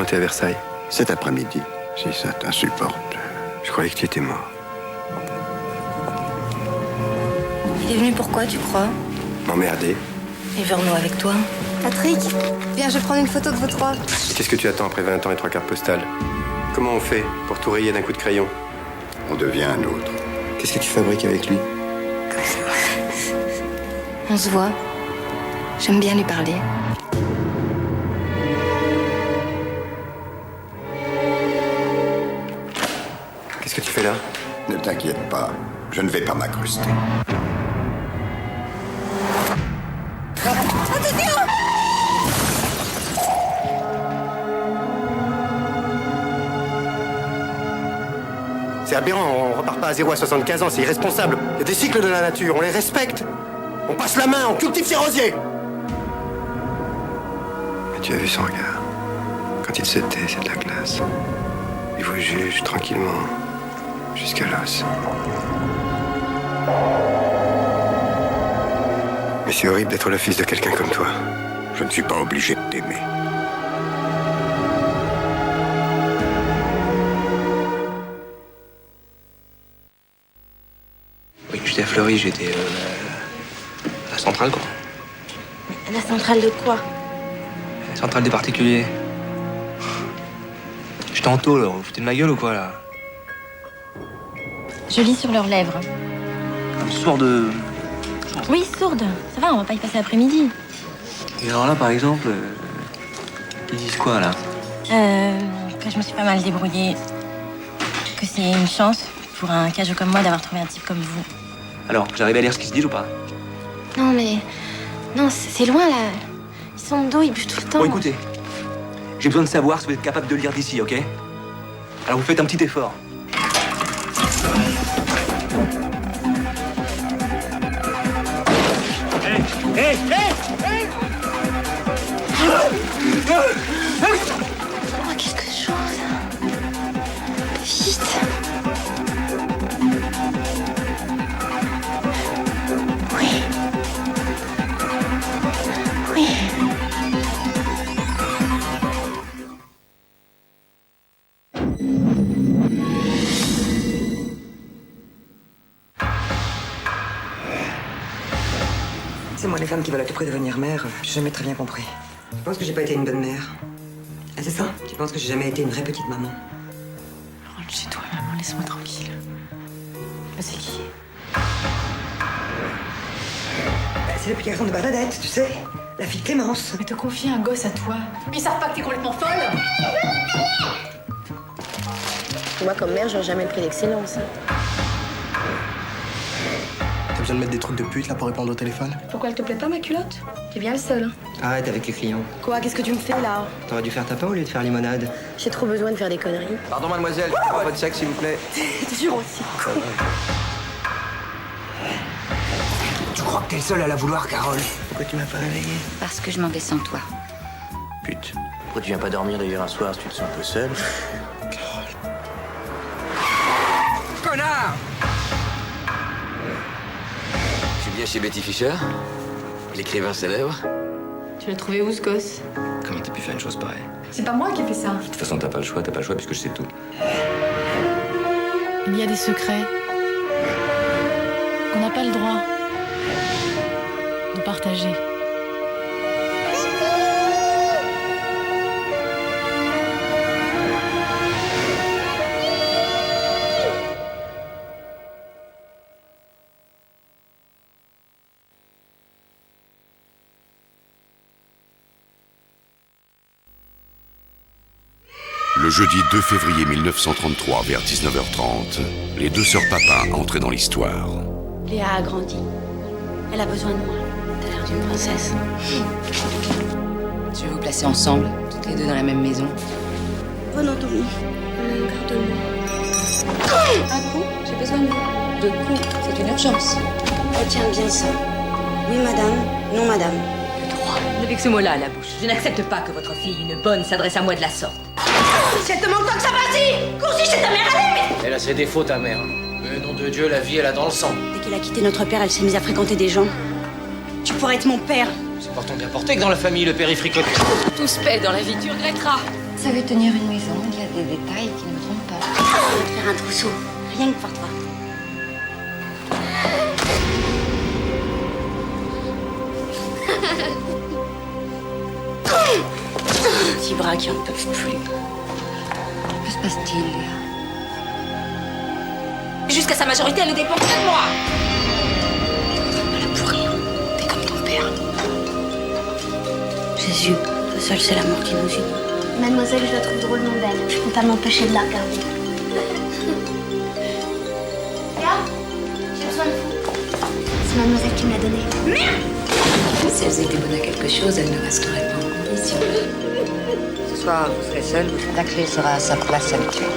quand t'es à Versailles? Cet après-midi, si ça t'insupporte. Je croyais que tu étais mort. Il est venu pourquoi, tu crois? M'emmerder. Et Verneau avec toi? Patrick, viens, je vais prendre une photo de vous trois. Qu'est-ce que tu attends après 20 ans et 3 cartes postales? Comment on fait pour tout rayer d'un coup de crayon? On devient un autre. Qu'est-ce que tu fabriques avec lui? On se voit. J'aime bien lui parler. Qu'est-ce que tu fais là? Ne t'inquiète pas, je ne vais pas m'incruster. C'est aberrant, on repart pas à 0 à 75 ans, c'est irresponsable. Il y a des cycles de la nature, on les respecte. On passe la main, on cultive ses rosiers. Mais tu as vu son regard. Quand il se tait, c'est de la classe. Il vous juge tranquillement, jusqu'à l'os. Mais c'est horrible d'être le fils de quelqu'un comme toi. Je ne suis pas obligé de t'aimer. Oui, j'étais à Fleury, j'étais à la centrale, quoi. La centrale de quoi? La centrale des particuliers. J'étais en tôle, vous foutez de ma gueule ou quoi, là? Je lis sur leurs lèvres. Un soir de... Oui, sourde. Ça va, on va pas y passer l'après-midi. Et alors là, par exemple, ils disent quoi, là? Que je me suis pas mal débrouillée. Que c'est une chance pour un cageux comme moi d'avoir trouvé un type comme vous. Alors, j'arrive à lire ce qu'ils se disent ou pas? Non, mais... Non, c'est loin, là. Ils sont de dos, ils buvent tout le temps. Bon, écoutez, j'ai besoin de savoir si vous êtes capable de lire d'ici, ok? Alors, vous faites un petit effort. Oh, quelque chose. Vite. Oui. Oui. C'est moi les femmes qui veulent à tout prix devenir mère, j'ai jamais très bien compris. Tu penses que j'ai pas été une bonne mère? Ah, c'est ça? Tu penses que j'ai jamais été une vraie petite maman? Rentre chez toi, maman, laisse-moi tranquille. Là, c'est qui? Bah, c'est le petit garçon de Bernadette, tu sais. La fille de Clémence. Mais te confier un gosse à toi. Mais ils savent pas que t'es complètement folle. Moi, comme mère, j'aurais jamais le prix d'excellence. T'as besoin de mettre des trucs de pute là pour répondre au téléphone? Pourquoi elle te plaît pas, ma culotte? T'es bien le seul. Hein. Arrête avec les clients. Quoi? Qu'est-ce que tu me fais, là? T'aurais dû faire tapin au lieu de faire limonade. J'ai trop besoin de faire des conneries. Pardon, mademoiselle, votre sexe, s'il vous plaît. T'es toujours aussi con. Tu crois que t'es le seul à la vouloir, Carole? Pourquoi tu m'as pas réveillé? Parce que je m'en vais sans toi. Pute. Pourquoi tu viens pas dormir d'ailleurs un soir si tu te sens un peu seul? Connard! Je suis bien chez Betty Fischer, l'écrivain célèbre. Tu l'as trouvé où, ce gosse? Comment t'as pu faire une chose pareille? C'est pas moi qui ai fait ça. De toute façon, t'as pas le choix puisque je sais tout. Il y a des secrets qu'on n'a pas le droit de partager. Le jeudi 2 février 1933, vers 19h30, les deux sœurs Papin entraient dans l'histoire. Léa a grandi. Elle a besoin de moi. T'as l'air d'une princesse. Je vais vous placer ensemble, toutes les deux dans la même maison. Oh non, Tommy. Pardonne-moi. Un coup, j'ai besoin de vous. Deux coups, c'est une urgence. Retiens bien ça. Oui, madame. Non, madame. Depuis que ce mot-là à la bouche, je n'accepte pas que votre fille, une bonne, s'adresse à moi de la sorte. Si elle te manque tant que ça, vas-y! Coursis chez ta mère, allez! Elle a ses défauts, ta mère. Mais nom de Dieu, la vie, elle a dans le sang. Dès qu'elle a quitté notre père, elle s'est mise à fréquenter des gens. Tu pourrais être mon père. C'est pourtant bien porté que dans la famille, le père est fricoté. Tout se paie dans la vie, tu regretteras. Vous savez tenir une maison, il y a des détails qui ne me trompent pas. Je vais te faire un trousseau, rien que pour toi. Petits bras qui en peuvent plus. Que se passe-t-il, Léa? Jusqu'à sa majorité, elle ne dépend que de moi. Pas là pour rien. T'es comme ton père. Jésus, le seul, c'est l'amour qui nous unit. Mademoiselle, je la trouve drôlement belle. Je peux pas m'empêcher de la regarder. Léa, j'ai besoin de vous. C'est mademoiselle qui me l'a donné. Merde! Si elles étaient bonnes à quelque chose, elles ne resteraient pas en condition. Ce soir, vous serez seul. La clé sera à sa place habituelle.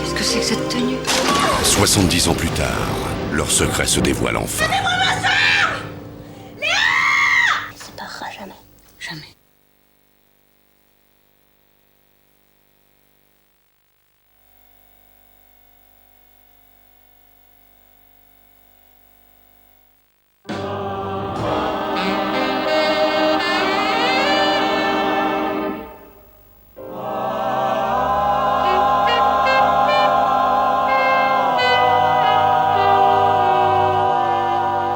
Qu'est-ce que c'est que cette tenue? 70 ans plus tard, leur secret se dévoile enfin.